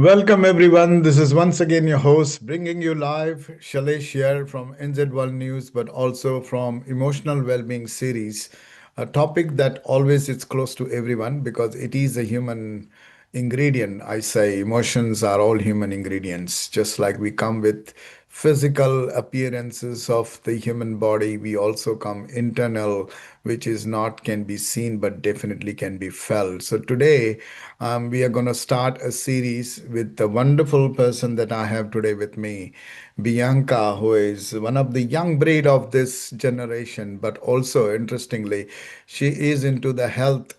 Welcome, everyone. This is once again your host, bringing you live, Shailesh here from NZWORLD News, but also from Emotional Wellbeing Series, a topic that always is close to everyone because it is a human ingredient. I say emotions are all human ingredients. Just like we come with physical appearances of the human body, we also come internal, which is not can be seen but definitely can be felt. So today, we are going to start a series with the wonderful person that I have today with me, Bianca, who is one of the young breed of this generation, but also interestingly, she is into the health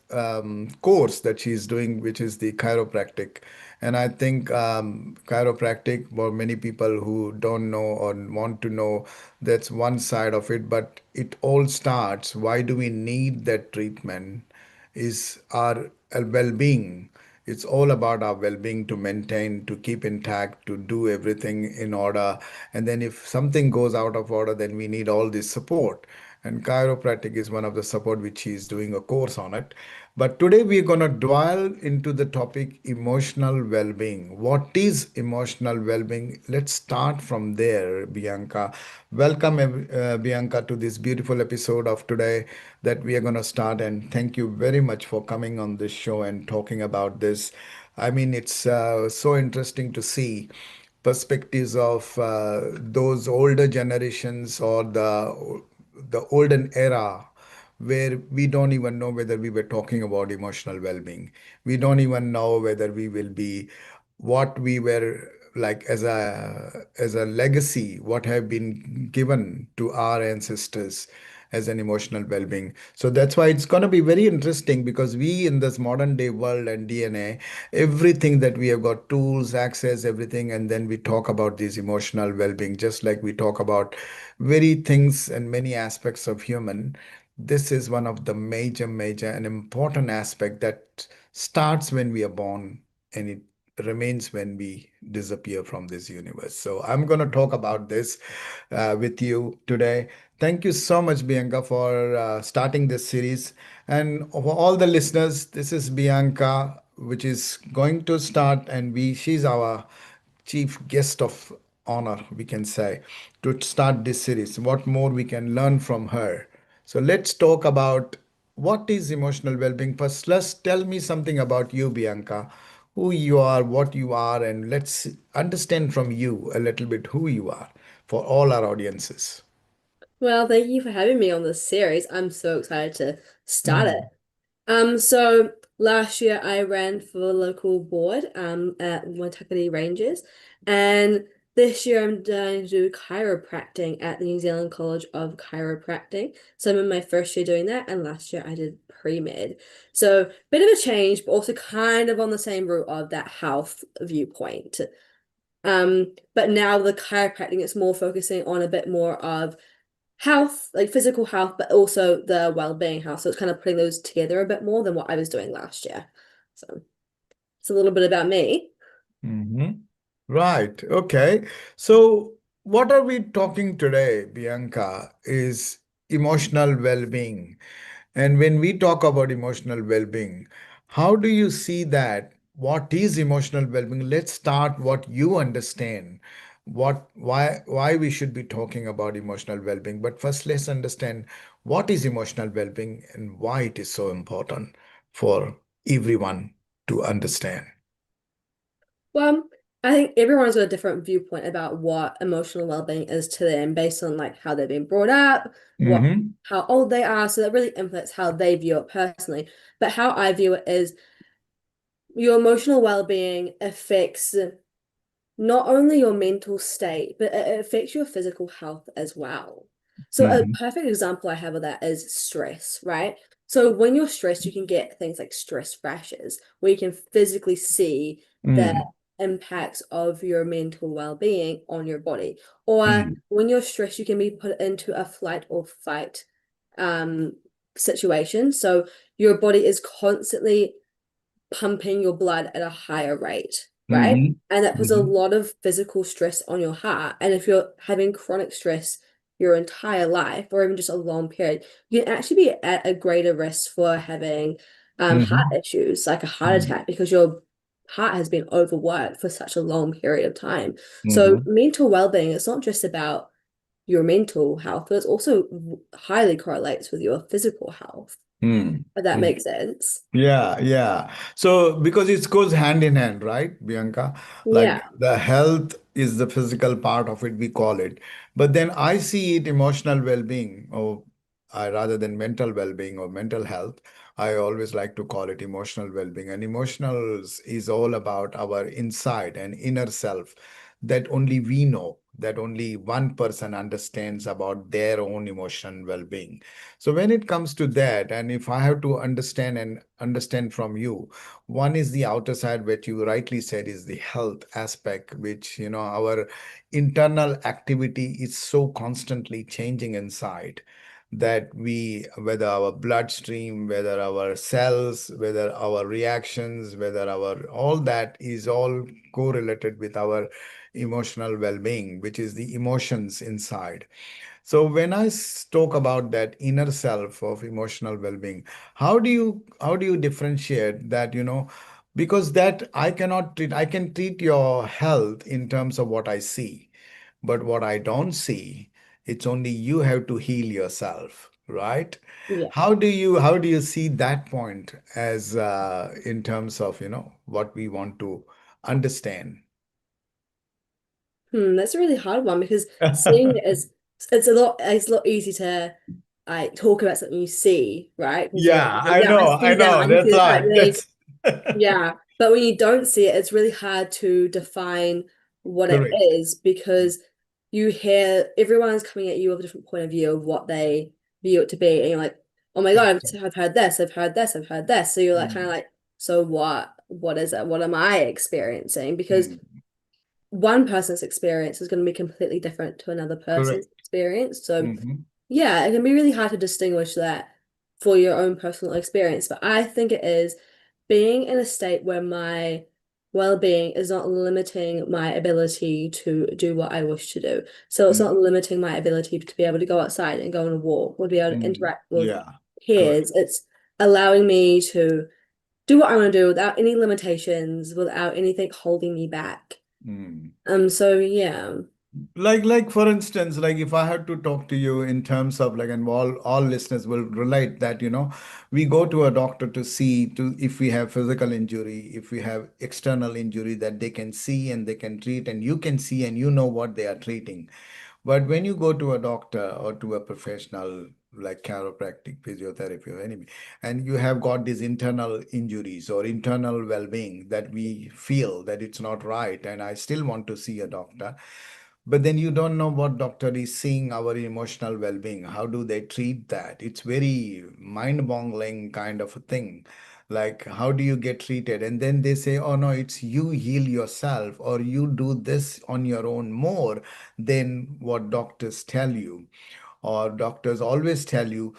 course that she's doing, which is the chiropractic. And I think chiropractic, for many people who don't know or want to know, that's one side of it. But it all starts, why do we need that treatment? Is our well-being. It's all about our well-being to maintain, to keep intact, to do everything in order. And then if something goes out of order, then we need all this support. And chiropractic is one of the support which he's doing a course on it. But today we're going to dwell into the topic emotional well-being. What is emotional well-being? Let's start from there, Bianca. Welcome, Bianca, to this beautiful episode of today that we are going to start. And thank you very much for coming on this show and talking about this. I mean, it's so interesting to see perspectives of those older generations or the olden era where we don't even know whether we were talking about emotional well-being. We don't even know whether we will be what we were like as a legacy, what have been given to our ancestors as an emotional well-being. So that's why it's going to be very interesting because we in this modern day world and DNA, everything that we have got tools, access, everything, and then we talk about this emotional well-being, just like we talk about very things and many aspects of human. This is one of the major and important aspect that starts when we are born and it remains when we disappear from this universe. So I'm going to talk about this with you today. Thank you so much, Bianca, for starting this series. And for all the listeners, this is Bianca, which is going to start, and she's our chief guest of honor, we can say, to start this series. What more we can learn from her. So let's talk about what is emotional well-being. First, let's tell me something about you, Bianca, who you are, what you are, and let's understand from you a little bit who you are for all our audiences. Well, thank you for having me on this series. I'm so excited to start it. Mm. So last year I ran for the local board at Waitakere Ranges, and this year I'm going to do chiropractic at the New Zealand College of Chiropractic. So I'm in my first year doing that, and last year I did pre-med. So bit of a change, but also kind of on the same route of that health viewpoint. But now the chiropractic is more focusing on a bit more of health, like physical health, but also the well-being health. So it's kind of putting those together a bit more than what I was doing last year. So it's a little bit about me. Hmm. Right. Okay. So, what are we talking today, Bianca, is emotional well-being. And when we talk about emotional well-being, how do you see that? What is emotional well-being? Let's start what you understand. Why we should be talking about emotional well-being. But first, let's understand what is emotional well-being and why it is so important for everyone to understand. Well, I think everyone's got a different viewpoint about what emotional well-being is to them based on like how they've been brought up, what Mm-hmm. how old they are. So that really influences how they view it personally. But how I view it is your emotional well-being affects not only your mental state, but it affects your physical health as well. So a Mm-hmm. perfect example I have of that is stress, right? So when you're stressed, you can get things like stress rashes, where you can physically see the Mm-hmm. impacts of your mental well-being on your body. Or when you're stressed, you can be put into a flight or fight um situation. So your body is constantly pumping your blood at a higher rate, right? Mm-hmm. And that puts a Mm-hmm. lot of physical stress on your heart. And if you're having chronic stress your entire life or even just a long period, you can actually be at a greater risk for having heart Mm-hmm. issues like a heart Mm-hmm. attack because you're heart has been overworked for such a long period of time. So Mm-hmm. mental well-being, it's not just about your mental health, but it's also highly correlates with your physical health, Mm. if that Mm. makes sense. Yeah, yeah. So because it goes hand in hand, right, Bianca? Like Yeah. the health is the physical part of it, we call it. But then I see it emotional well-being, or rather than mental well-being or mental health, I always like to call it emotional well-being. And emotional is all about our inside and inner self that only we know, that only one person understands about their own emotion well-being. So when it comes to that, and if I have to understand from you, one is the outer side, which you rightly said is the health aspect, which, our internal activity is so constantly changing inside that whether our bloodstream, whether our cells, whether our reactions, whether our, all that is all correlated with our emotional well-being, which is the emotions inside. So when I talk about that inner self of emotional well-being, how do you differentiate that, because that I cannot treat, I can treat your health in terms of what I see, but what I don't see, it's only you have to heal yourself, right? Yeah. How do you see that point as in terms of, what we want to understand? That's a really hard one because seeing it as it's a lot easy to like talk about something you see, right? Because you're Yeah, like, I yeah, I know, I see that, know. I can That's see the part right. of me. That's Yeah. But when you don't see it, it's really hard to define what it correct. is because you hear everyone's coming at you with a different point of view of what they view it to be. And you're like, oh my God, I've heard this, I've heard this, I've heard this. So you're like kind of Mm, like, so what? What is it? What am I experiencing? Because mm, one person's experience is going to be completely different to another person's correct. experience. So, Hmm. yeah, it can be really hard to distinguish that for your own personal experience. But I think it is being in a state where my well-being is not limiting my ability to do what I wish to do. So it's not Hmm. limiting my ability to be able to go outside and go on a walk or be able to Mm, interact with yeah, correct. peers. It's allowing me to do what I want to do without any limitations, without anything holding me back. Mm. So yeah. Like for instance, like if I had to talk to you in terms of like, and all listeners will relate that, we go to a doctor to see to if we have physical injury, if we have external injury that they can see and they can treat, and you can see and you know what they are treating. But when you go to a doctor or to a professional like chiropractic, physiotherapy, or anything, and you have got these internal injuries or internal well-being that we feel that it's not right, and I still want to see a doctor, but then you don't know what doctor is seeing our emotional well-being. How do they treat that? It's very mind-boggling kind of a thing. Like, how do you get treated? And then they say, oh no, it's you heal yourself or you do this on your own more than what doctors tell you. Or doctors always tell you,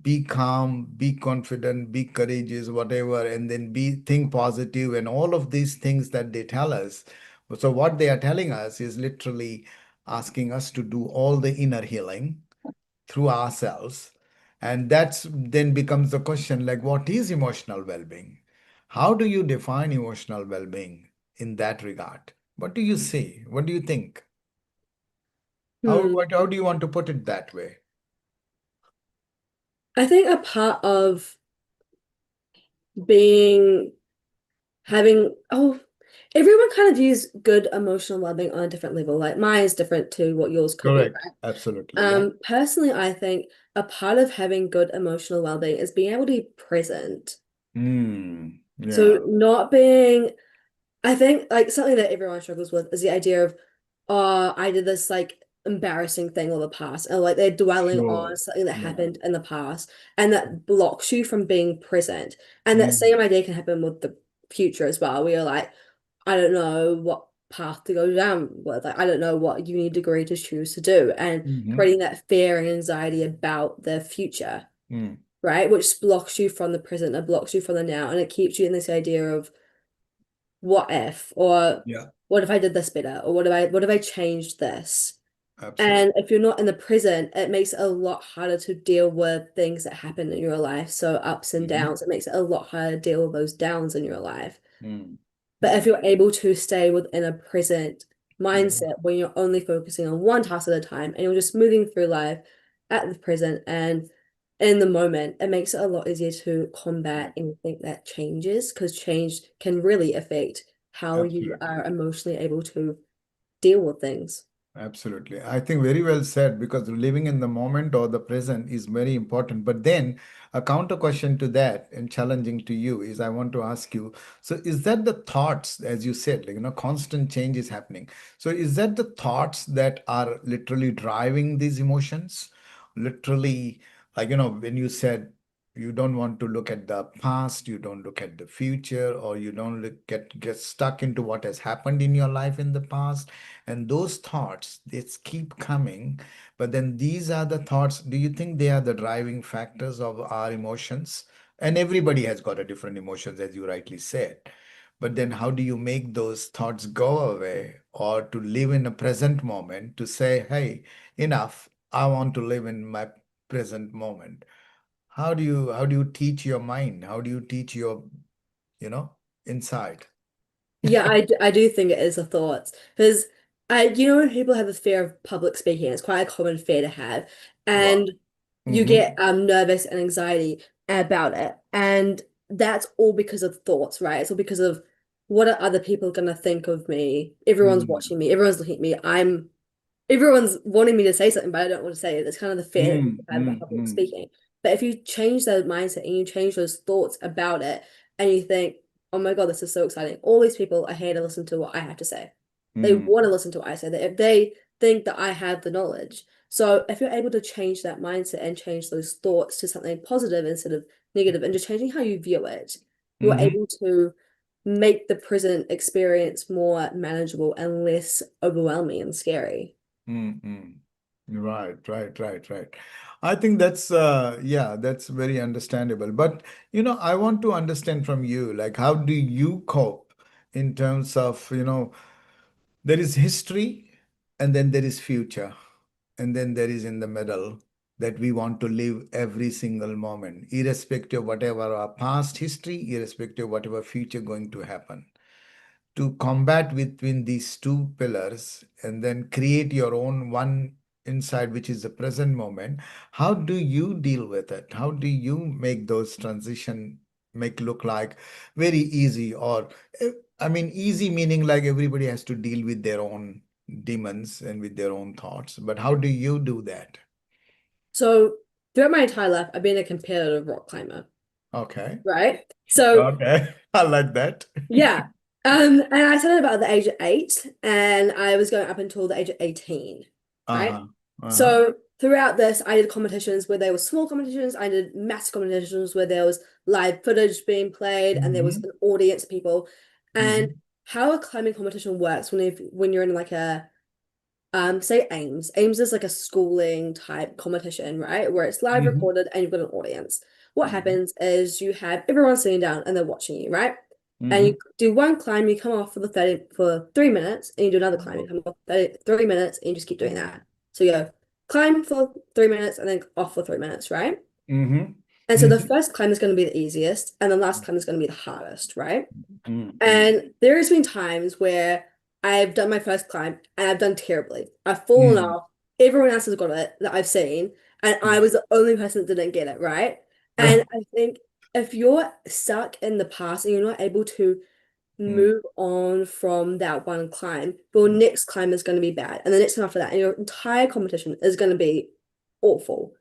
be calm, be confident, be courageous, whatever, and then be think positive and all of these things that they tell us. So what they are telling us is literally asking us to do all the inner healing through ourselves. And that's then becomes the question like, what is emotional well-being? How do you define emotional well-being in that regard? What do you say? What do you think? Hmm. How do you want to put it that way? I think a part of being having everyone kind of views good emotional well-being on a different level. Like mine is different to what yours could be, Correct. right? Absolutely. Yeah. Personally, I think a part of having good emotional well-being is being able to be present. Mm, So yeah. not being I think like something that everyone struggles with is the idea of, oh, I did this like embarrassing thing in the past, and like they're dwelling Sure. on something that Yeah. happened in the past, and that blocks you from being present. And that same Mm, idea can happen with the future as well, where you're like, I don't know what path to go down with, like I don't know what uni degree to choose to do, and hmm. creating that fear and anxiety about the future, Mm, right? Which blocks you from the present, and blocks you from the now, and it keeps you in this idea of what if, or yeah. what if I did this better, or what if I changed this? Absolutely. And if you're not in the present, it makes it a lot harder to deal with things that happen in your life. So ups and Hmm. downs, it makes it a lot harder to deal with those downs in your life. Mm. But if Mm. you're able to stay within a present Mhm. mindset when you're only focusing on one task at a time and you're just moving through life at the present and in the moment, it makes it a lot easier to combat anything that changes because change can really affect how you Absolutely. are emotionally able to deal with things. Absolutely. I think very well said because living in the moment or the present is very important. But then a counter question to that and challenging to you is I want to ask you, so is that the thoughts, as you said, like, constant change is happening. So is that the thoughts that are literally driving these emotions? Literally, like, when you said you don't want to look at the past, you don't look at the future, or you don't get stuck into what has happened in your life in the past, and those thoughts, they keep coming. But then these are the thoughts. Do you think they are the driving factors of our emotions? And everybody has got a different emotions, as you rightly said. But then how do you make those thoughts go away or to live in a present moment to say, hey, enough, I want to live in my present moment? How do you teach your mind? How do you teach your, you know, inside? Yeah, I do think it is a thought because when people have a fear of public speaking, it's quite a common fear to have, Wow. and you Mm-hmm. get nervous and anxiety about it, and that's all because of thoughts, right? It's all because of what are other people gonna think of me? Everyone's watching me, everyone's looking at me. Everyone's wanting me to say something, but I don't want to say it. It's kind of the fear that people Mm, have about mm, public mm, speaking. But if you change that mindset and you change those thoughts about it, and you think, oh my God, this is so exciting. All these people are here to listen to what I have to say. They mm, want to listen to what I say. That if they think that I have the knowledge. So if you're able to change that mindset and change those thoughts to something positive instead of negative, and just changing how you view it, you're mm-hmm, able to make the present experience more manageable and less overwhelming and scary. mm, mm. Right, right, right, right. I think that's yeah, that's very understandable. But I want to understand from you, like, how do you cope in terms of, there is history and then there is future, and then there is in the middle that we want to live every single moment, irrespective of whatever our past history, irrespective of whatever future going to happen. To combat between these two pillars and then create your own one inside, which is the present moment. How do you deal with it? How do you make those transition make look like very easy? Or eh, I mean, easy meaning like everybody has to deal with their own demons and with their own thoughts, but how do you do that? So throughout my entire life, I've been a competitive rock climber, Okay. right? So Okay. I like that. yeah. And I started about the age of 8 and I was going up until the age of 18, right? Uh-huh. Uh-huh. So throughout this, I did competitions where there were small competitions, I did mass competitions where there was live footage being played and there was Mm-hmm. an audience of people. And Mm-hmm. how a climbing competition works when you're in like a say Ames. Ames is like a schooling type competition, right? Where it's live Mm-hmm. recorded and you've got an audience. What Mm-hmm. happens is you have everyone sitting down and they're watching you, right? And Mm-hmm. you do one climb, you come off for 3 minutes, and you do another climb, you come off 3 minutes, and you just keep doing that. So you go climb for 3 minutes and then off for 3 minutes, right? Mm-hmm. And so the Mm-hmm. first climb is going to be the easiest, and the last climb is going to be the hardest, right? Mm-hmm. And there's been times where I've done my first climb and I've done terribly. I've fallen Mm-hmm. off. Everyone else has got it that I've seen, and I Yeah. was the only person that didn't get it, right? And I think if you're stuck in the past and you're not able to Mm, move on from that one climb, your mm, next climb is going to be bad, and the next one after that, and your entire competition is going to be awful,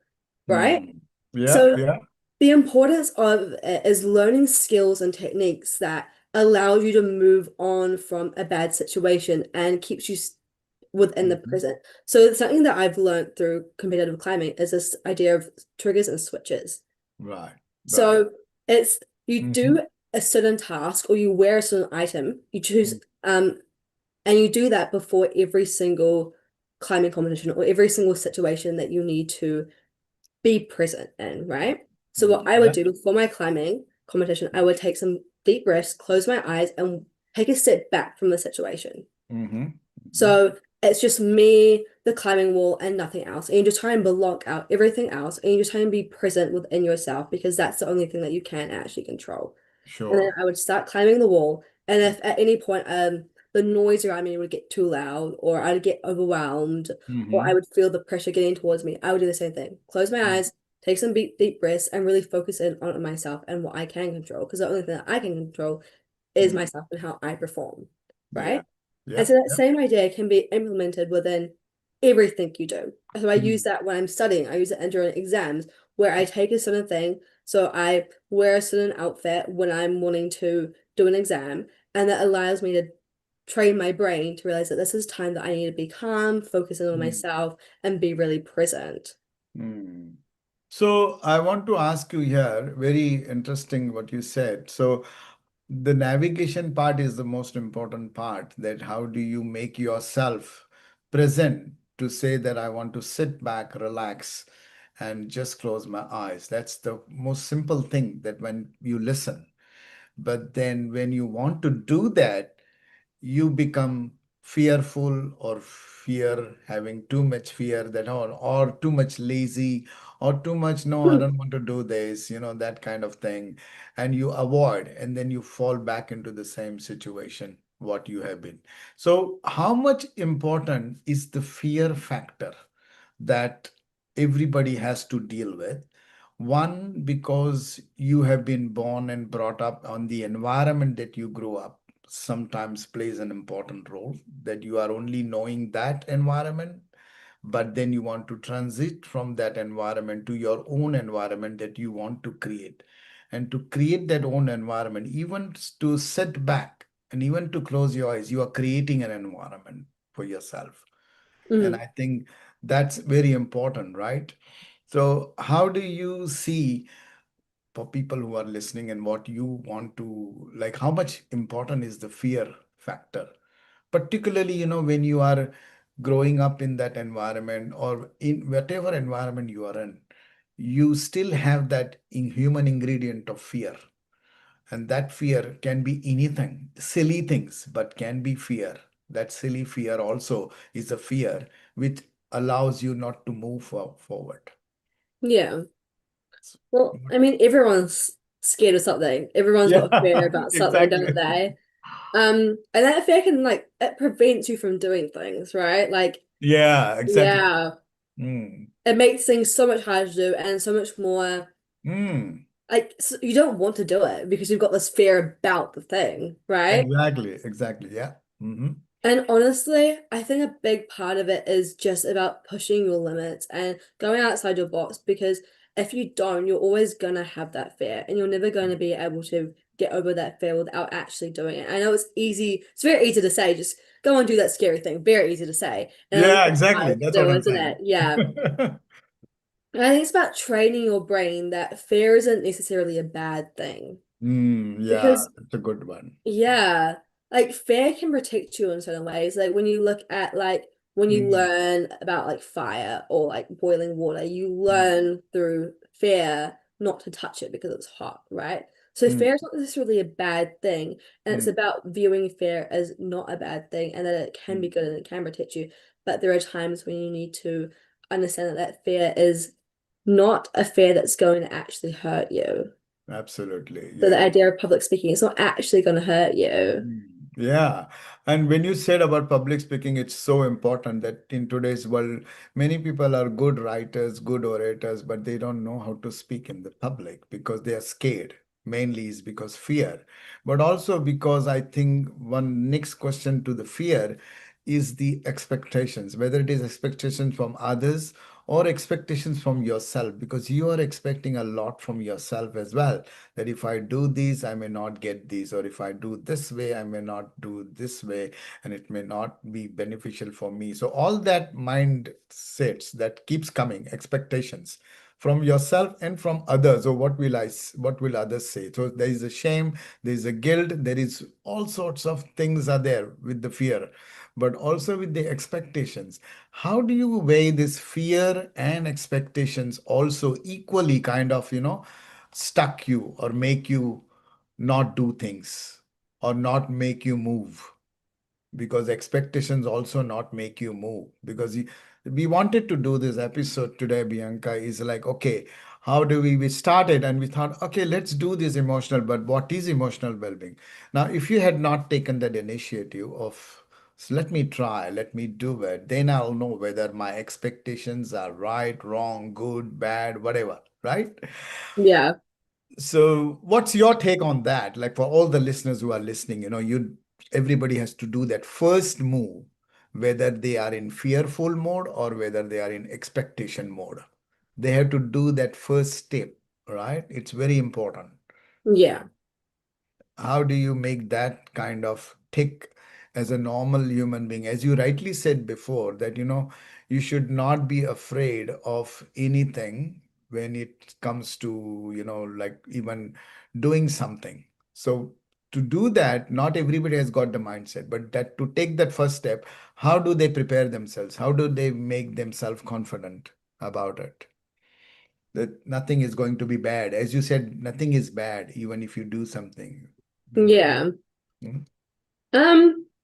right? mm. Yeah, So yeah. the importance of it is learning skills and techniques that allow you to move on from a bad situation and keeps you within the Mhm. present. So something that I've learned through competitive climbing is this idea of triggers and switches. Right, right. So it's you Mm-hmm. do a certain task or you wear a certain item, you choose Mm, and you do that before every single climbing competition or every single situation that you need to be present in, right? So what I would yeah. do before my climbing competition, I would take some deep breaths, close my eyes, and take a step back from the situation. Mm-hmm. Mm-hmm. So it's just me, the climbing wall, and nothing else. And you just try and block out everything else, and you just try and be present within yourself because that's the only thing that you can actually control. And then Sure. I would start climbing the wall, And if at any point the noise around me would get too loud, or I'd get overwhelmed, or I Mm-hmm. would feel the pressure getting towards me, I would do the same thing. Close my eyes, take some deep breaths, and really focus in on myself and what I can control. Because the only thing that I can control is Mm-hmm. myself and how I perform, Yeah. right? And Yeah. so that Yeah. same idea can be implemented within everything you do. So I use Mm. that when I'm studying. I use it during exams where I take a certain thing. So I wear a certain outfit when I'm wanting to do an exam, and that allows me to train my brain to realize that this is time that I need to be calm, focus in on Mm. myself, and be really present. Mm. So I want to ask you here, very interesting what you said. So the navigation part is the most important part, that how do you make yourself present to say that I want to sit back, relax, and just close my eyes. That's the most simple thing that when you listen. But then when you want to do that, you become fearful or fear having too much fear that or too much lazy or too much no, I don't want to do this, that kind of thing, and you avoid, and then you fall back into the same situation what you have been. So how much important is the fear factor that everybody has to deal with? One, because you have been born and brought up on the environment that you grew up, sometimes plays an important role, that you are only knowing that environment, but then you want to transit from that environment to your own environment that you want to create. And to create that own environment, even to sit back and even to close your eyes, you are creating an environment for yourself. And Mhm. I think that's very important, right? So, how do you see, for people who are listening, and what you want to like, how much important is the fear factor? Particularly, when you are growing up in that environment or in whatever environment you are in, you still have that human ingredient of fear. And that fear can be anything, silly things, but can be fear. That silly fear also is a fear which allows you not to move forward. Yeah. Well, I mean, everyone's scared of something. Everyone's Yeah, got fear about something, don't exactly. they? And that fear can like it prevents you from doing things, right? Like, Yeah, exactly. yeah, Mm. it makes things so much harder to do and so much more Mm. like you don't want to do it because you've got this fear about the thing, right? Exactly, exactly. Yeah. And honestly, I think a big part of it is just about pushing your limits and going outside your box because if you don't, you're always gonna have that fear and you're never going to be able to get over that fear without actually doing it. I know it's easy, it's very easy to say, just go and do that scary thing. Very easy to say and a Yeah, lot exactly. harder to That's what do, I'm isn't saying. it? Yeah. And I think it's about training your brain that fear isn't necessarily a bad thing. Yeah, Because that's a good one. yeah, like fear can protect you in certain ways. Like when you look at like when you Mm, learn about like fire or like boiling water, you mm, learn through fear not to touch it because it's hot, right? So mm, fear is not necessarily a bad thing, and it's mm, about viewing fear as not a bad thing and that it can be mm. good and it can protect you. But there are times when you need to understand that that fear is not a fear that's going to actually hurt you. Absolutely. So the Yeah. idea of public speaking, it's not actually going to hurt you. Mm. Yeah. And when you said about public speaking, it's so important that in today's world, many people are good writers, good orators, but they don't know how to speak in the public because they are scared. Mainly is because fear, but also because I think one next question to the fear is the expectations, whether it is expectations from others or expectations from yourself, because you are expecting a lot from yourself as well, that if I do this, I may not get this, or if I do this way, I may not do this way, and it may not be beneficial for me. So all that mindsets that keeps coming, expectations from yourself and from others, or what will others say? So there is a shame, there is a guilt, there is all sorts of things are there with the fear, but also with the expectations. How do you weigh this fear and expectations also equally kind of, stuck you or make you not do things or not make you move, because expectations also not make you move, because we wanted to do this episode today, Bianca, is like, okay, How do we started and we thought, okay, let's do this emotional, but what is emotional well-being? Now, if you had not taken that initiative of, "So let me try, let me do it," then I'll know whether my expectations are right, wrong, good, bad, whatever, right? Yeah. So, what's your take on that? Like for all the listeners who are listening, you everybody has to do that first move, whether they are in fearful mode or whether they are in expectation mode. They have to do that first step, right? It's very important. Yeah. How do you make that kind of tick as a normal human being? As you rightly said before, that you should not be afraid of anything when it comes to, like even doing something. So to do that, not everybody has got the mindset, but that to take that first step, how do they prepare themselves? How do they make themselves confident about it? That nothing is going to be bad. As you said, nothing is bad, even if you do something. Yeah. Mm.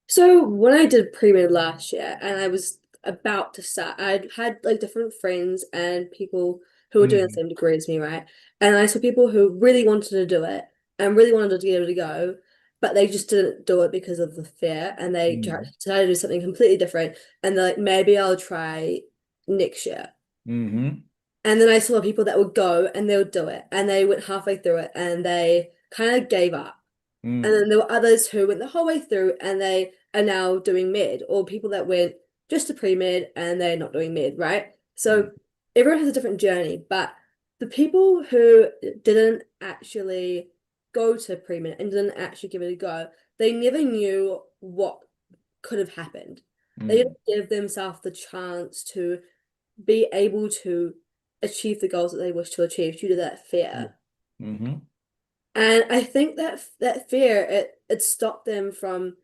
So when I did pre-med last year and I was about to start, I'd had like different friends and people who were doing the Mhm. same degree as me, right? And I saw people who really wanted to do it and really wanted to be able to go, but they just didn't do it because of the fear and they Mhm. decided to do something completely different. And they're like, maybe I'll try next year. Mhm. And then I saw people that would go and they would do it and they went halfway through it and they kind of gave up. And then Mm. there were others who went the whole way through and they are now doing mid, or people that went just to pre-med and they're not doing mid, right? Mm. So everyone has a different journey, but the people who didn't actually go to pre-med and didn't actually give it a go, they never knew what could have happened. They Mm. didn't give themselves the chance to be able to achieve the goals that they wish to achieve due to that Yeah. fear. Mhm. And I think that that fear it stopped them from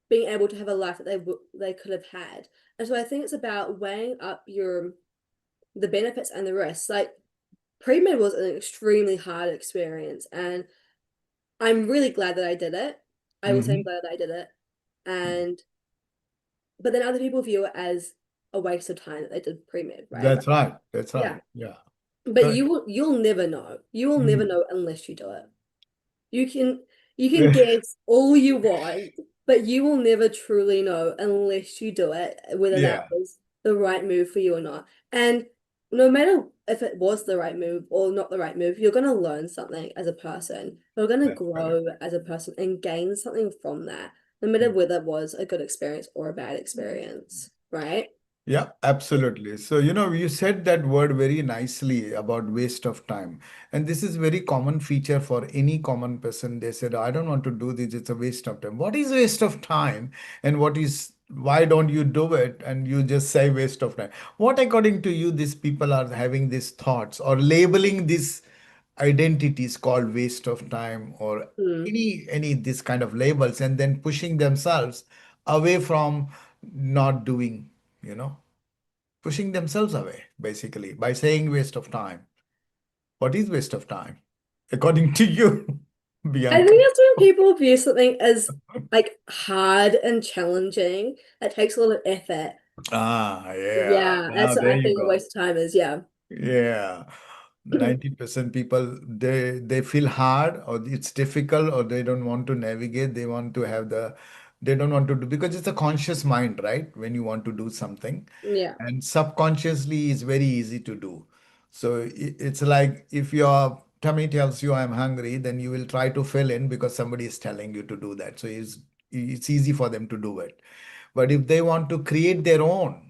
being able to have a life that they could have had. And so I think it's about weighing up your the benefits and the risks. Like pre-med was an extremely hard experience, and I'm really glad that I did it. I will say I'm Mhm. glad that I did it. And but then other people view it as a waste of time that they did pre-med, right? That's right. That's Yeah. right. Yeah. But Correct. you'll never know. You will never Mm. know unless you do it. You can you can guess all you want, but you will never truly know unless you do it, whether that Yeah. was the right move for you or not. And no matter if it was the right move or not the right move, you're gonna learn something as a person. You're gonna That's correct. grow as a person and gain something from that, no matter whether it was a good experience or a bad experience, right? Yeah, absolutely. So, you said that word very nicely about waste of time. And this is very common feature for any common person. They said, I don't want to do this. It's a waste of time. What is waste of time? And why don't you do it? And you just say waste of time. What, according to you, these people are having these thoughts or labeling these identities called waste of time or Hmm. any this kind of labels and then pushing themselves away from not doing, you know? pushing themselves away, basically, by saying waste of time. What is waste of time, according to you, I Bianca? think that's when people view something as like hard and challenging. That takes a lot of effort. Ah, yeah. Yeah, Now that's what there I you think a go. waste of time is. Yeah. Yeah. 90% people they feel hard or it's difficult or they don't want to navigate. They want to have they don't want to do because it's a conscious mind, right? When you want to do something. Yeah. And subconsciously is very easy to do. So it's like if your tummy tells you I'm hungry, then you will try to fill in because somebody is telling you to do that. So it's easy for them to do it. But if they want to create their own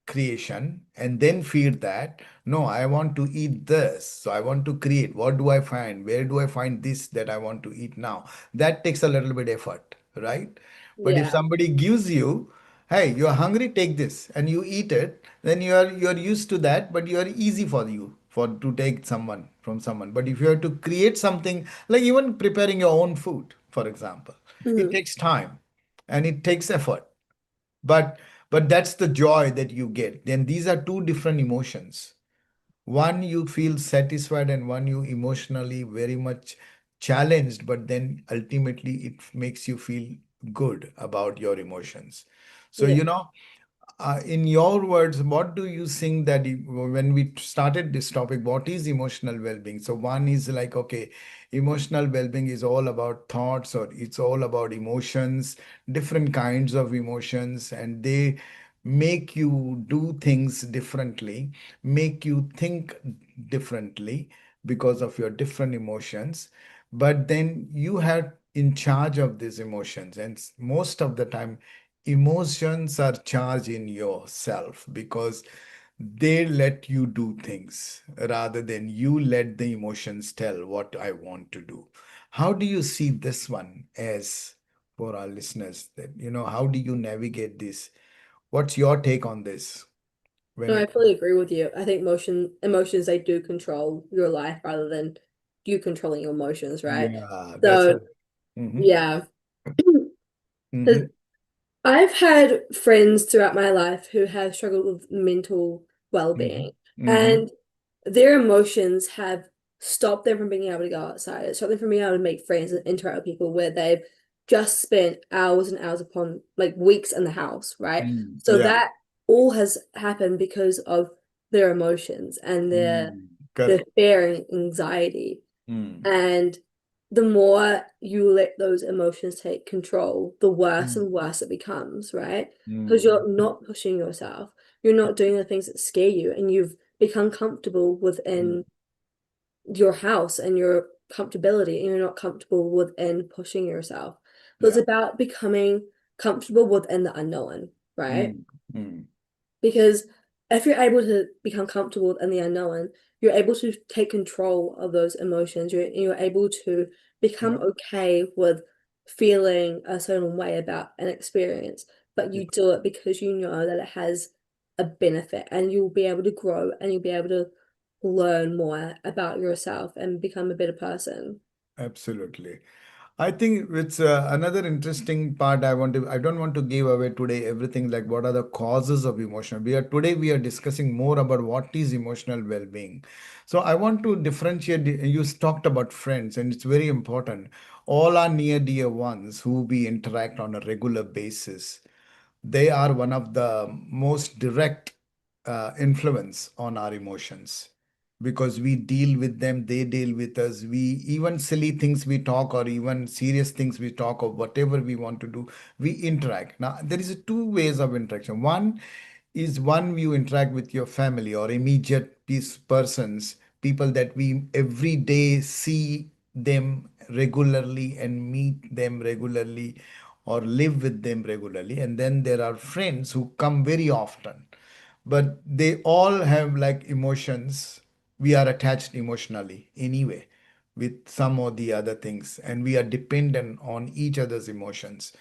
creation and then feed that, no, I want to eat this. So I want to create. What do I find? Where do I find this that I want to eat now? That takes a little bit effort, right? But if Yeah. somebody gives you, hey, you're hungry, take this, and you eat it, then you're used to that, but you're easy for you for to take someone from someone. But if you have to create something like even preparing your own food, for example, it Hmm. takes time and it takes effort. But that's the joy that you get. Then these are two different emotions. One you feel satisfied and one you emotionally very much challenged, but then ultimately it makes you feel good about your emotions. So Yeah. In your words, what do you think that when we started this topic, what is emotional well-being? So one is like, okay, emotional well-being is all about thoughts, or it's all about emotions, different kinds of emotions, and they make you do things differently, make you think differently because of your different emotions. But then you have in charge of these emotions, and most of the time emotions are charged in yourself because they let you do things rather than you let the emotions tell what I want to do. How do you see this one as for our listeners, that how do you navigate this? What's your take on this when No, I it fully agree with you. I think emotions they do control your life rather than you controlling your emotions, right? yeah, that's So right. Mm-hmm. yeah. Mm-hmm. 'Cause I've had friends throughout my life who have struggled with mental well-being, Mm-hmm. Mm-hmm. and their emotions have stopped them from being able to go outside. It's stopped them from being able to make friends and interact with people where they've just spent hours and hours upon like weeks in the house, right? Mm. So Yeah. that all has happened because of their emotions and Mm. their Correct. fear and anxiety. Mm. And the more you let those emotions take control, the worse Mm. and worse it becomes, right? Because Mm. you're not pushing yourself. You're not doing the things that scare you, and you've become comfortable Mm. within your house and your comfortability, and you're not comfortable within pushing yourself. So it's Yeah. about becoming comfortable within the unknown, right? Mm. Mm. Because if you're able to become comfortable in the unknown, you're able to take control of those emotions. You're able to become Yeah. okay with feeling a certain way about an experience, but Yeah. you do it because you know that it has a benefit, and you'll be able to grow and you'll be able to learn more about yourself and become a better person. Absolutely. I think it's another interesting part. I don't want to give away today everything like what are the causes of emotion. We are discussing more about what is emotional well-being. So I want to differentiate. You talked about friends, and it's very important. All our near dear ones who we interact on a regular basis, they are one of the most direct influence on our emotions because we deal with them, they deal with us. We even silly things we talk, or even serious things we talk, or whatever we want to do, we interact. Now there is two ways of interaction. One is one you interact with your family or immediate peace persons, people that we every day see them regularly and meet them regularly or live with them regularly. And then there are friends who come very often, but they all have like emotions. We are attached emotionally anyway with some or the other things, and we are dependent on each other's emotions.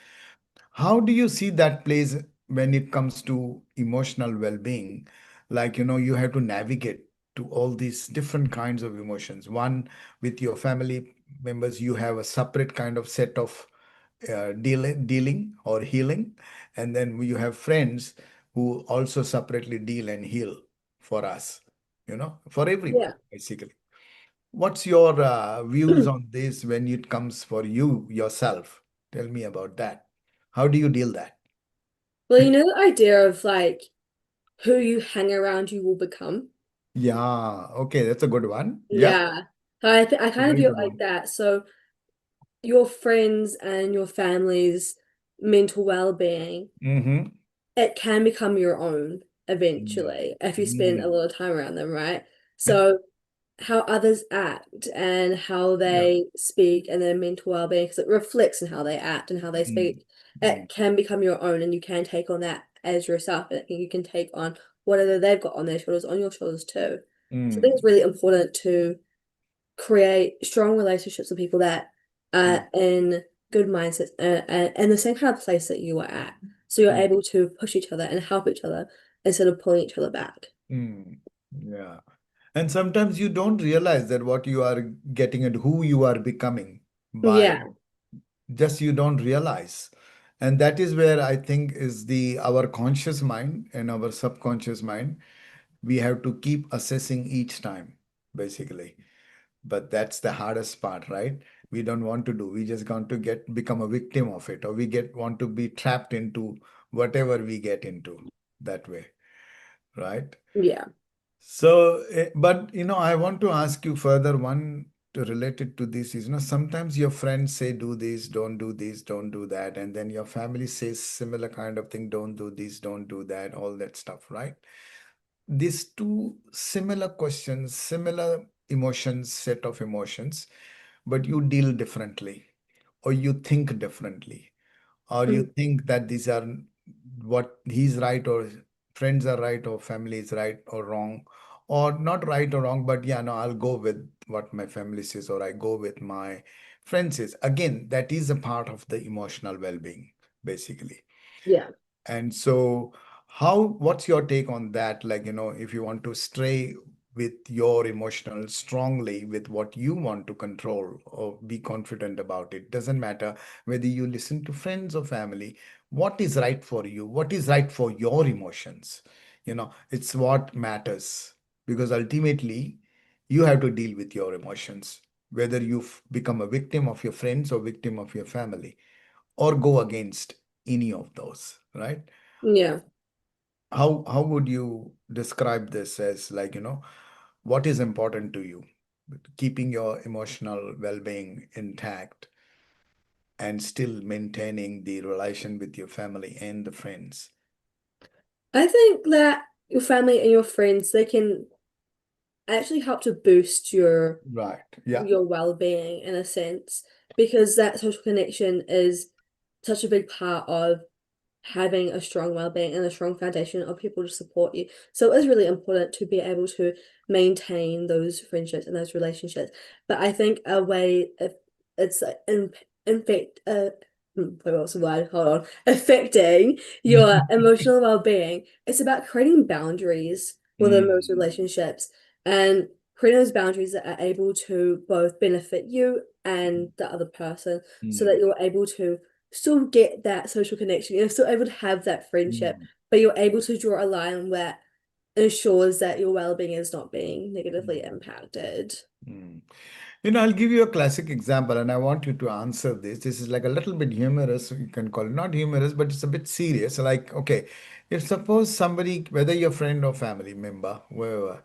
How do you see that plays when it comes to emotional well-being? Like, you have to navigate to all these different kinds of emotions. One, with your family members, you have a separate kind of set of dealing or healing. And then you have friends who also separately deal and heal for us, for everyone, Yeah. basically. What's your views on this when it comes for you yourself? Tell me about that. How do you deal that? Well, you know the idea of like who you hang around you will become. Yeah, okay, that's a good one. Yeah, Yeah. So I a kind of very view it good like one. that. So your friends and your family's mental well-being, Mm-hmm. it can become your own eventually if you spend a Mm-hmm. lot of time around them, right? So how others act and how Yeah. they speak and their mental well-being, because it reflects in how they act and how they speak, Mm-hmm. it can become your own, and you can take on that as yourself, and you can take on whatever they've got on their shoulders on your shoulders too. So I think it's Mm-hmm. really important to create strong relationships with people that are in good mindsets and the same kind of place that you are at. So you're Mm-hmm. able to push each other and help each other instead of pulling each other back. Mm. Yeah. And sometimes you don't realize that what you are getting and who you are becoming by Yeah. just you don't realize. And that is where I think is the our conscious mind and our subconscious mind. We have to keep assessing each time, basically. But that's the hardest part, right? We don't want to do. We just want to get become a victim of it, or we get want to be trapped into whatever we get into. that way, right? Yeah. So, but I want to ask you further one to related to this is, sometimes your friends say do this, don't do that, and then your family says similar kind of thing, don't do this, don't do that, all that stuff, right? These two similar questions, similar emotions, set of emotions, but you deal differently, or you think differently, or you Mm. think that these are what he's right, or friends are right, or family is right or wrong, or not right or wrong, but yeah, no, I'll go with what my family says, or I go with my friends says. Again, that is a part of the emotional well-being, basically. Yeah. And so, what's your take on that? Like, if you want to stray with your emotional strongly with what you want to control or be confident about, it doesn't matter whether you listen to friends or family. What is right for you? What is right for your emotions? It's what matters, because ultimately you have to deal with your emotions, whether you've become a victim of your friends or victim of your family, or go against any of those, right? Yeah. How would you describe this as, like, what is important to you? Keeping your emotional well-being intact and still maintaining the relation with your family and the friends. I think that your family and your friends, they can actually help to boost Right. Yeah. your well-being in a sense, because that social connection is such a big part of having a strong well-being and a strong foundation of people to support you. So it is really important to be able to maintain those friendships and those relationships. But I think a way if it's in fact what's the word? Hold on. Affecting your emotional well-being, it's about creating boundaries within those Mm, relationships and creating those boundaries that are able to both benefit you and the other person so that mm, you're able to still get that social connection. You're still able to have that friendship, mm, but you're able to draw a line that ensures that your well-being is not being negatively mm, impacted. mm. I'll give you a classic example, and I want you to answer this. This is like a little bit humorous, you can call it, not humorous, but it's a bit serious. Like, okay, if suppose somebody, whether your friend or family member, whoever,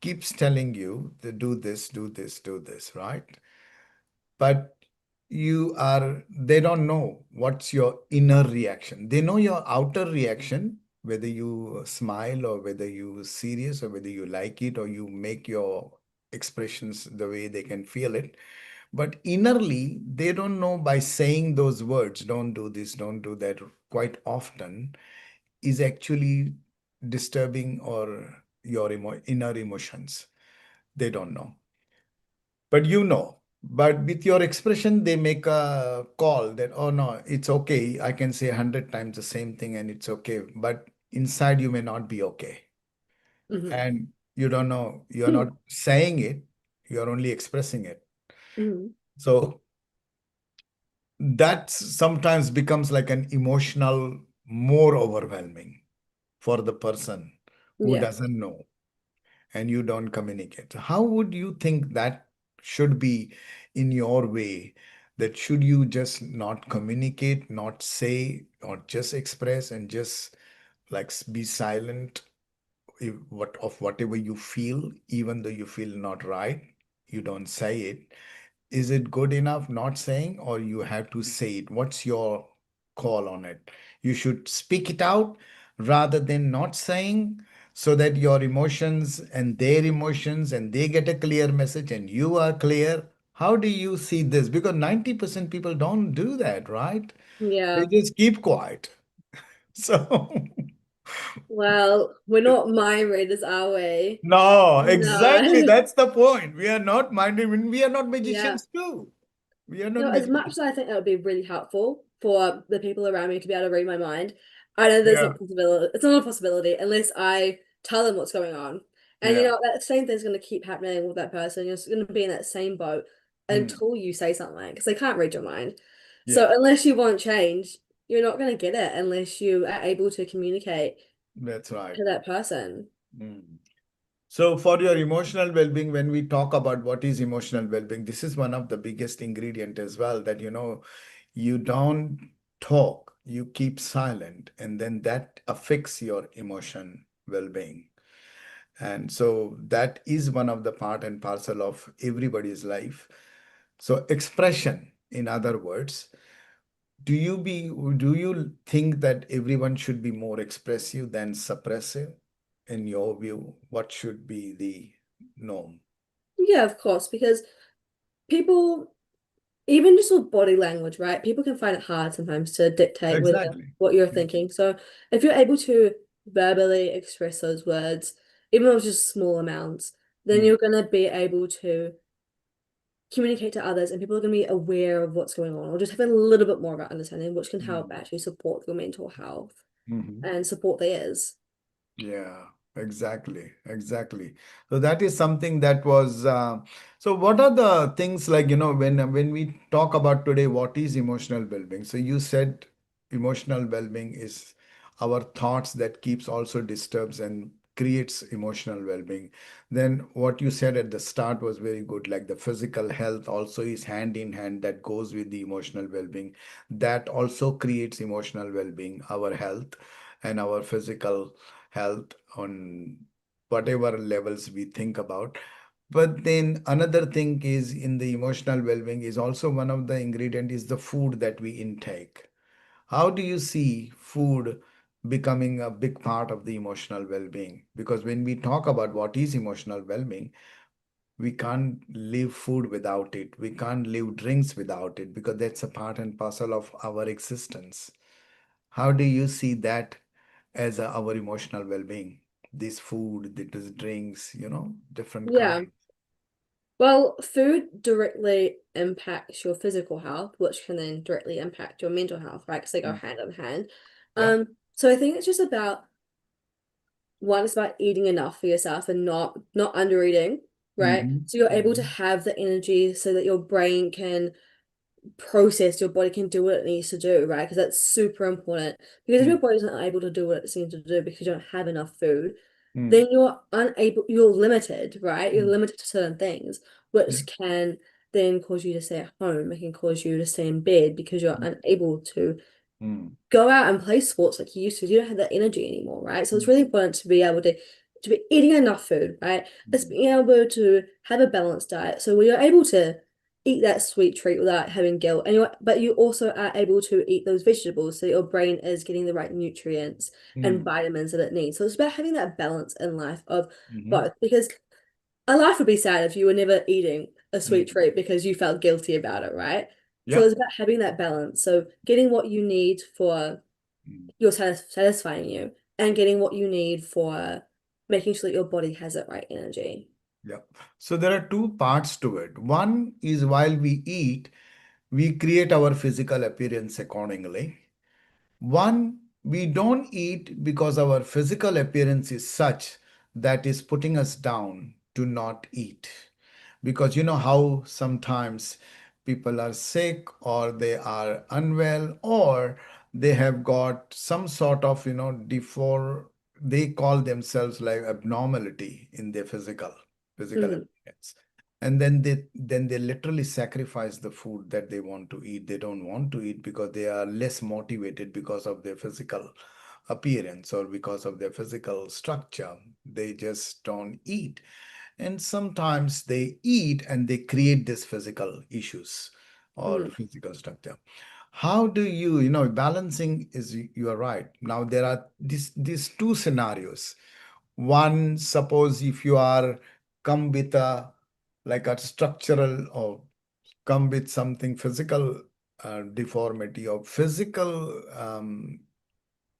keeps telling you to do this, do this, do this, right? But they don't know what's your inner reaction. They know your outer reaction, whether you smile or whether you serious or whether you like it or you make your expressions the way they can feel it. But innerly, they don't know, by saying those words, don't do this, don't do that, quite often is actually disturbing or your inner emotions. They don't know. But but with your expression, they make a call that, oh no, it's okay. I can say 100 times the same thing and it's okay. But inside, you may not be okay. Hmm. And you don't know, you're not saying it, you're only expressing it. Hmm. So that sometimes becomes like an emotional, more overwhelming for the person who Yeah. doesn't know and you don't communicate. So how would you think that should be in your way? That should you just not communicate, not say, or just express and just like be silent of whatever you feel, even though you feel not right, you don't say it. Is it good enough not saying, or you have to say it? What's your call on it? You should speak it out rather than not saying, so that your emotions and their emotions and they get a clear message and you are clear. How do you see this? Because 90% people don't do that, right? They Yeah. just keep quiet. So, Well, we're not mind readers, are we? no, exactly. No. That's the point. We are not minded. We are not Yeah. magicians too. We are not No, as much magicians. as I think that would be really helpful for the people around me to be able to read my mind, I know there's Yeah. not possibility. It's not a possibility unless I tell them what's going on. And you Yeah. know, that same thing's going to keep happening with that person. You're going to be in that same boat Mm. until you say something because they can't read your mind. Yeah. So unless you want change, you're not going to get it unless you are able to communicate That's right. to that person. Mm. So, for your emotional well-being, when we talk about what is emotional well-being, this is one of the biggest ingredient as well. That you don't talk. you keep silent, and then that affects your emotion well-being. And so that is one of the part and parcel of everybody's life. So expression, in other words, do you think that everyone should be more expressive than suppressive? In your view, what should be the norm? Yeah, of course, because people, even just with body language, right? People can find it hard sometimes to dictate whether Exactly. what you're Yeah. thinking. So if you're able to verbally express those words, even though it's just small amounts, then Mm, you're gonna be able to communicate to others and people are gonna be aware of what's going on or just have a little bit more of an understanding, which can help mm, actually support your mental health mhm. and support theirs. Yeah, exactly, exactly. So that is something that was. So what are the things like, when we talk about today, what is emotional well-being? So you said emotional well-being is our thoughts that keeps also disturbs and creates emotional well-being. Then what you said at the start was very good, like the physical health also is hand in hand that goes with the emotional well-being. That also creates emotional well-being, our health and our physical health on whatever levels we think about. But then another thing is in the emotional well-being is also one of the ingredient is the food that we intake. How do you see food becoming a big part of the emotional well-being? Because when we talk about what is emotional well-being, we can't live food without it. We can't live drinks without it because that's a part and parcel of our existence. How do you see that as our emotional well-being? This food, this drinks, different Yeah. kinds. Well, food directly impacts your physical health, which can then directly impact your mental health, right? Because they go Mm. hand in hand. Yeah. So I think it's just about one, it's about eating enough for yourself and not under eating, right? Hmm. So you're able to Hmm. have the energy so that your brain can process, your body can do what it needs to do, right? Because that's super important. Because if your Mm. body's not able to do what it seems to do because you don't have enough food, Mm. then you're limited, right? You're Mm. limited to certain things, Yeah. which can then cause you to stay at home. It can cause you to stay in bed because you're unable to Mm. go out and play sports like you used to. You don't have that energy anymore, right? So it's Mm. really important to be able to be eating enough food, right? It's Mm. being able to have a balanced diet. So when you're able to eat that sweet treat without having guilt, but you also are able to eat those vegetables so your brain is getting the right nutrients and Mm. vitamins that it needs. So it's about having that balance in life of Mhm. both because a life would be sad if you were never eating a sweet Mm. treat because you felt guilty about it, right? So Yeah. it's about having that balance. So getting what you need for Mm. your satisfying you and getting what you need for making sure that your body has that right energy. Yeah. So there are two parts to it. One is while we eat, we create our physical appearance accordingly. One, we don't eat because our physical appearance is such that is putting us down to not eat. Because you know how sometimes people are sick or they are unwell or they have got some sort of, they call themselves like abnormality in their physical Hmm. appearance. And then they literally sacrifice the food that they want to eat. They don't want to eat because they are less motivated because of their physical appearance or because of their physical structure. They just don't eat. And sometimes they eat and they create these physical issues or Hmm. physical structure. How do balancing is, you are right. Now there are these two scenarios. One, suppose if you are come with a like a structural or come with something physical deformity or physical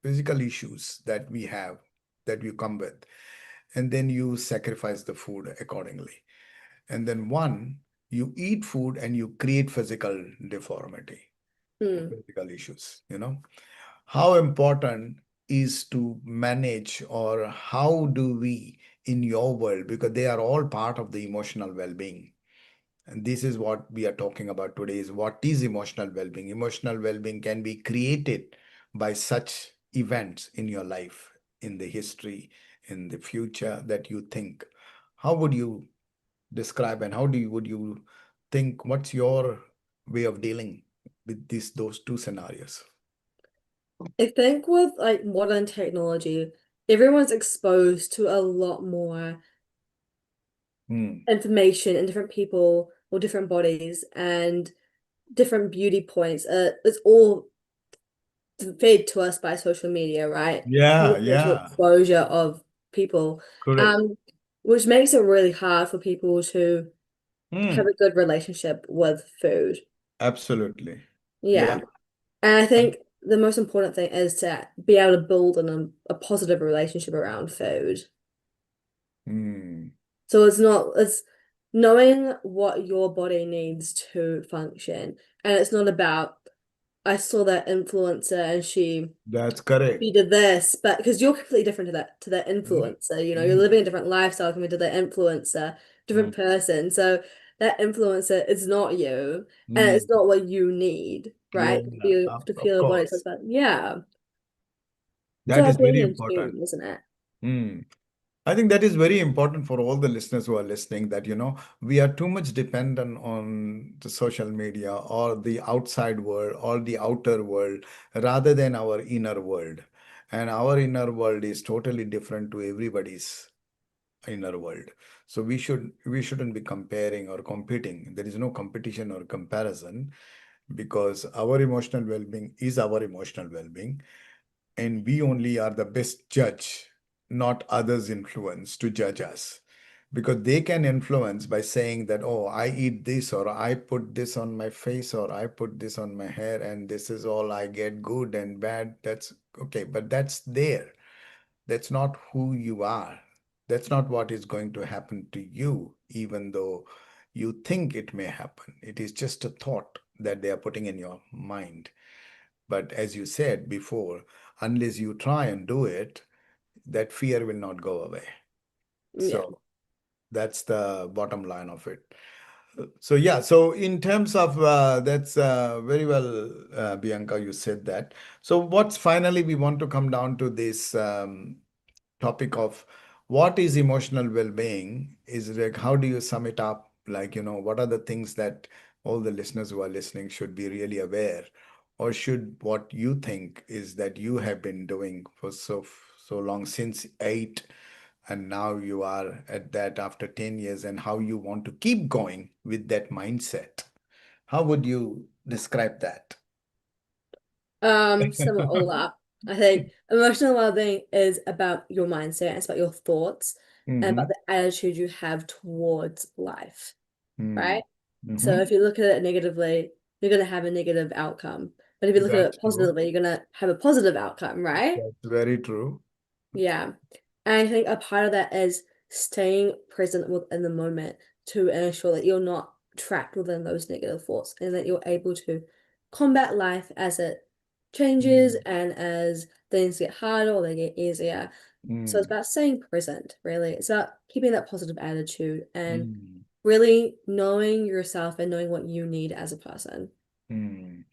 issues that we have that you come with, and then you sacrifice the food accordingly. And then one, you eat food and you create physical deformity or Hmm. physical issues. How important is to manage, or how do we in your world, because they are all part of the emotional well-being. And this is what we are talking about today, is what is emotional well-being. Emotional well-being can be created by such events in your life, in the history, in the future that you think. How would you describe, and how would you think, what's your way of dealing with those two scenarios? I think with like modern technology, everyone's exposed to a lot more Hmm. information and different people or different bodies and different beauty points. It's all fed to us by social media, right? Yeah, Potential yeah. exposure of people, Correct. um, which makes it really hard for people to have Hmm. a good relationship with food. Absolutely. Yeah. Yeah. And I think the most important thing is to be able to build a positive relationship around food. Hmm. So it's knowing what your body needs to function. And it's not about, I saw that influencer and That's correct. she did this, but because you're completely different to that Hmm. influencer, you're Hmm. living a different lifestyle compared to that influencer, Hmm. different person. So that influencer is not you, and Hmm. it's not what you need, Yeah, right? To of feel your body. So it's course. about, yeah. It's That is about being very in important. tune, isn't it? Hmm. I think that is very important for all the listeners who are listening that, we are too much dependent on the social media or the outside world or the outer world rather than our inner world. And our inner world is totally different to everybody's inner world. So we shouldn't be comparing or competing. There is no competition or comparison because our emotional well-being is our emotional well-being, and we only are the best judge, not others' influence to judge us. Because they can influence by saying that, oh, I eat this, or I put this on my face, or I put this on my hair, and this is all I get, good and bad. That's okay, but that's there. That's not who you are. That's not what is going to happen to you, even though you think it may happen. It is just a thought that they are putting in your mind. But as you said before, unless you try and do it, that fear will not go away. Yeah. So that's the bottom line of it. So yeah, so in terms of that's very well, Bianca, you said that. So what's finally we want to come down to this topic of what is emotional well-being is like how do you sum it up? Like, what are the things that all the listeners who are listening should be really aware, or should what you think is that you have been doing for so long since eight, and now you are at that after 10 years, and how you want to keep going with that mindset. How would you describe that? Sum it all up. I think emotional well-being is about your mindset, it's about your thoughts, and Mm-hmm. about the attitude you have towards life, right? So Mm-hmm. if you look at it negatively, you're going to have a negative outcome. But if you look at That's it true. positively, you're going to have a positive outcome, right? That's very true. Yeah. And I think a part of that is staying present within the moment to ensure that you're not trapped within those negative thoughts and that you're able to combat life as it changes and as things get harder or they get easier. So it's Mm-hmm. about staying present, really. It's about keeping that positive attitude and Mm, really knowing yourself and knowing what you need as a person. mm.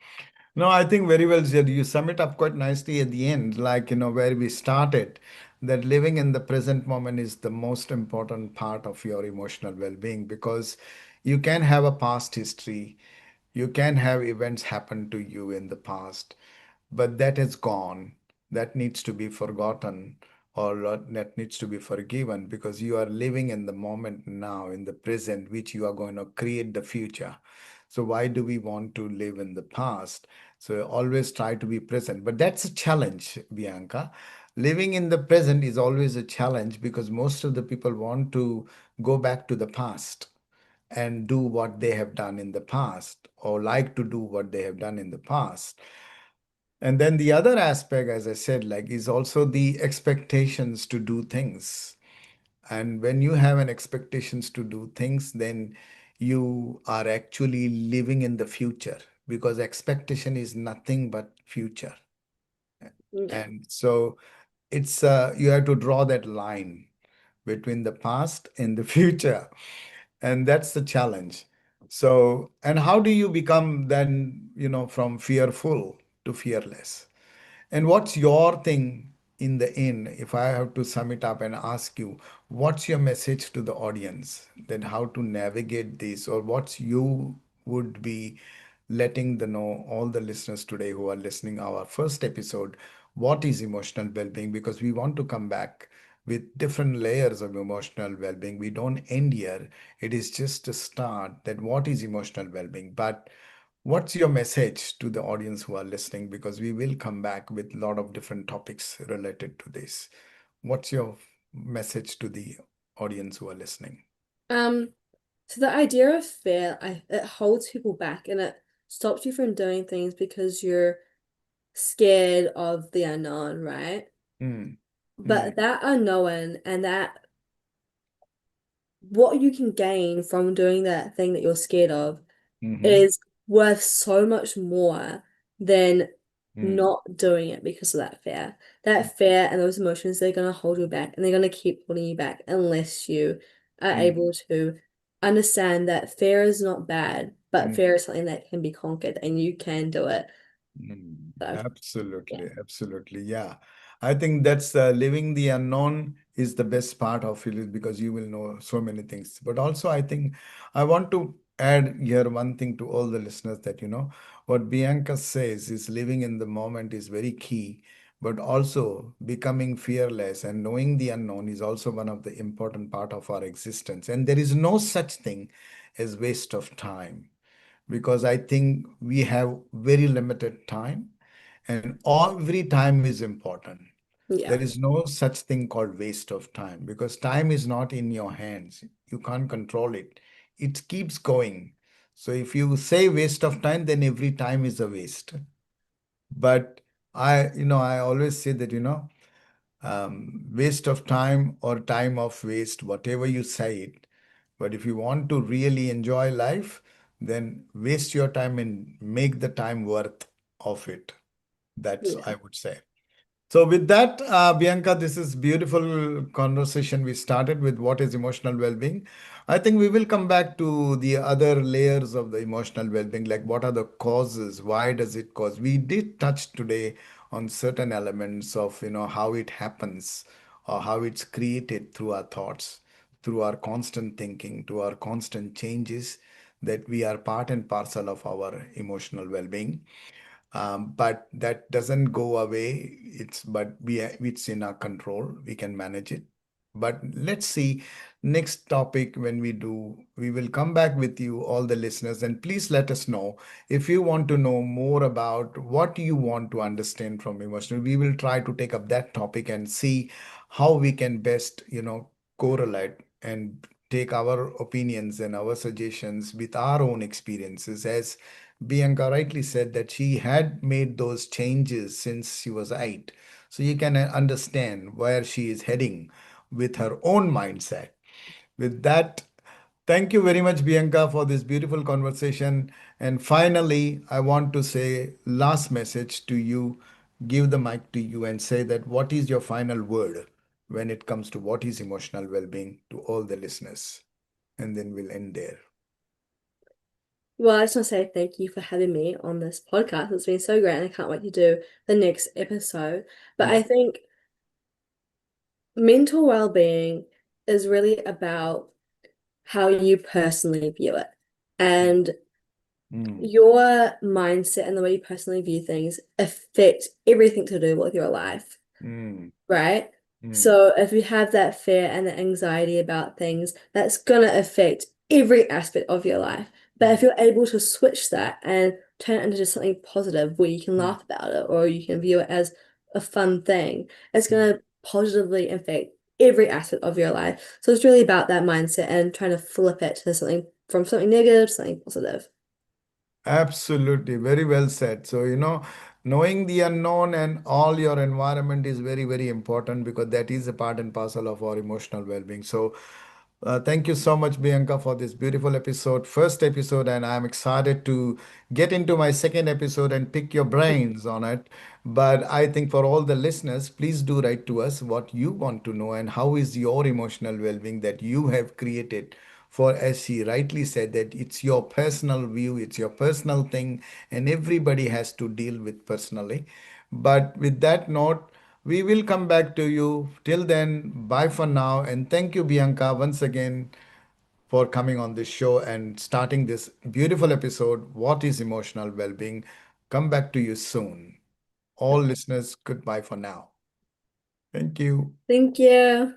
No, I think very well said. You sum it up quite nicely at the end, like, where we started, that living in the present moment is the most important part of your emotional well-being because you can have a past history, you can have events happen to you in the past, but that is gone. That needs to be forgotten, or that needs to be forgiven because you are living in the moment now, in the present, which you are going to create the future. So why do we want to live in the past? So always try to be present. But that's a challenge, Bianca. Living in the present is always a challenge because most of the people want to go back to the past and do what they have done in the past, or like to do what they have done in the past. And then the other aspect, as I said, like is also the expectations to do things. And when you have an expectations to do things, then you are actually living in the future because expectation is nothing but future. Yeah. And so it's you have to draw that line between the past and the future. And that's the challenge. So, and how do you become then, from fearful to fearless? And what's your thing in the end, if I have to sum it up and ask you, what's your message to the audience that how to navigate this, or what's you would be letting the know all the listeners today who are listening our first episode, what is emotional well-being, because we want to come back with different layers of emotional well-being. We don't end here. It is just a start that what is emotional well-being. But what's your message to the audience who are listening? Because we will come back with a lot of different topics related to this. What's your message to the audience who are listening? Um, so the idea of fear, it holds people back and it stops you from doing things because you're scared of the unknown, right? Mm, But mm, that unknown and that what you can gain from doing that thing that you're scared of mhm, is worth so much more than mm, not doing it because of that fear. That fear and those emotions, they're going to hold you back and they're going to keep holding you back unless you are mm, able to understand that fear is not bad, but mm. fear is something that can be conquered and you can do it. So, yeah. Absolutely, absolutely. Yeah. I think that's living the unknown is the best part of it because you will know so many things. But also, I think I want to add here one thing to all the listeners that, what Bianca says is living in the moment is very key, but also becoming fearless and knowing the unknown is also one of the important part of our existence. And there is no such thing as waste of time because I think we have very limited time and every time is important. There Yeah. is no such thing called waste of time because time is not in your hands. You can't control it. It keeps going. So if you say waste of time, then every time is a waste. But I always say that, waste of time or time of waste, whatever you say it. But if you want to really enjoy life, then waste your time and make the time worth of it. That's Yeah. I would say. So with that, Bianca, this is beautiful conversation we started with what is emotional well-being. I think we will come back to the other layers of the emotional well-being, like what are the causes, why does it cause? We did touch today on certain elements of, how it happens or how it's created through our thoughts, through our constant thinking, to our constant changes, that we are part and parcel of our emotional well-being. But that doesn't go away. It's in our control. We can manage it. But let's see next topic when we do. We will come back with you, all the listeners, and please let us know if you want to know more about what you want to understand from emotional. We will try to take up that topic and see how we can best, correlate and take our opinions and our suggestions with our own experiences as Bianca rightly said that she had made those changes since she was 8. So you can understand where she is heading with her own mindset. With that, thank you very much, Bianca, for this beautiful conversation. And finally, I want to say last message to you, give the mic to you and say that what is your final word when it comes to what is emotional well-being to all the listeners? And then we'll end there. Well, I just want to say thank you for having me on this podcast. It's been so great and I can't wait to do the next episode. But Yeah. I think mental well-being is really about how you personally view it. And Mm, your mindset and the way you personally view things affect everything to do with your life, mm, right? mm, So if you have that fear and the anxiety about things, that's gonna affect every aspect of your life. But if mm, you're able to switch that and turn it into just something positive where you can mm. laugh about it or you can view it as a fun thing, it's Mm. gonna positively affect every aspect of your life. So it's really about that mindset and trying to flip it to something from something negative to something positive. Absolutely, very well said. So, knowing the unknown and all your environment is very, very important because that is a part and parcel of our emotional well-being. So, thank you so much, Bianca, for this beautiful episode, first episode, and I'm excited to get into my second episode and pick your brains on it. But I think for all the listeners, please do write to us what you want to know and how is your emotional well-being that you have created. For as she rightly said, that it's your personal view, it's your personal thing, and everybody has to deal with personally. But with that note, we will come back to you. Till then, bye for now. And thank you, Bianca, once again for coming on this show and starting this beautiful episode. What is emotional well being? Come back to you soon. All listeners, goodbye for now. Thank you. Thank you.